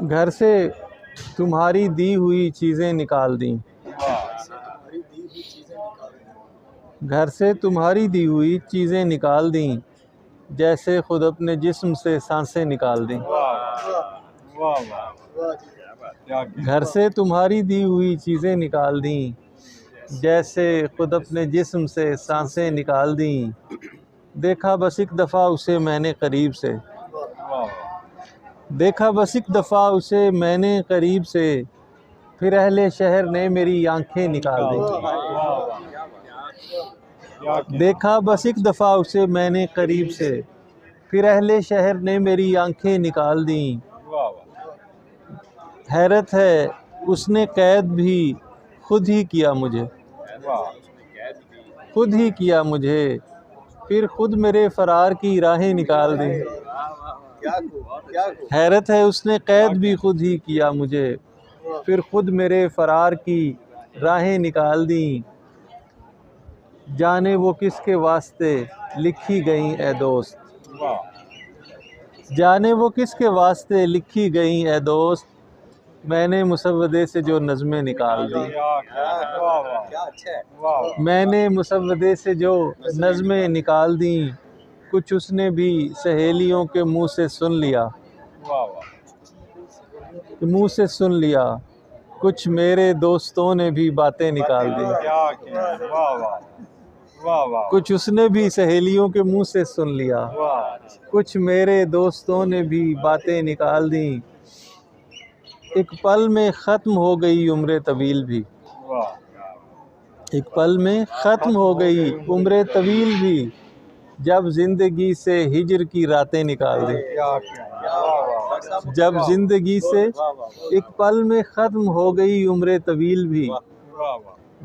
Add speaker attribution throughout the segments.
Speaker 1: घर से तुम्हारी दी हुई चीज़ें निकाल दी। घर से तुम्हारी दी हुई चीज़ें निकाल दी, जैसे खुद अपने जिस्म से सांसें निकाल दी। घर से तुम्हारी दी हुई चीज़ें निकाल दी, जैसे खुद अपने जिस्म से सांसें निकाल दी। देखा बस एक दफ़ा उसे मैंने करीब से, देखा बस एक दफ़ा उसे मैंने करीब से, फिर अहले शहर ने मेरी आंखें निकाल दी। देखा बस एक दफ़ा उसे मैंने करीब से, फिर अहले शहर ने मेरी आंखें निकाल दी। हैरत है उसने कैद भी खुद ही किया मुझे, खुद ही किया मुझे, फिर खुद मेरे फ़रार की राहें निकाल दी। हैरत है उसने कैद भी खुद ही किया मुझे, फिर खुद मेरे फ़रार की राहें निकाल दी। जाने वो किसके वास्ते लिखी गई ए दोस्त, जाने वो किसके वास्ते लिखी गई ए दोस्त, मैंने मुसव्वदे से जो नज़में निकाल दी। मैंने मुसव्वदे से जो नज़में निकाल दी, कुछ उसने भी सहेलियों के मुंह से सुन लिया, मुंह से सुन लिया, कुछ मेरे दोस्तों ने भी बातें निकाल दी। कुछ उसने भी सहेलियों के मुंह से सुन लिया, कुछ मेरे दोस्तों ने भी बातें निकाल दी। एक पल में ख़त्म हो गई उम्र तवील भी, एक पल में ख़त्म हो गई उम्र तवील भी, जब ज़िंदगी से हिज्र की रातें निकाल दी। जब ज़िंदगी से एक पल में ख़त्म हो गई उम्र तवील भी,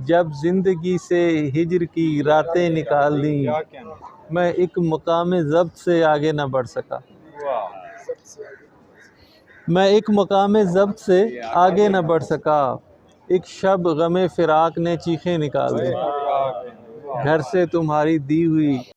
Speaker 1: जब ज़िंदगी से हिज्र की रातें निकाल दी, मैं एक मकाम ज़ब्त से आगे न बढ़ सका, मैं एक मकाम ज़ब्त से आगे न बढ़ सका। एक शब गमे फ़िराक ने चीखें निकाल दी। घर से तुम्हारी दी हुई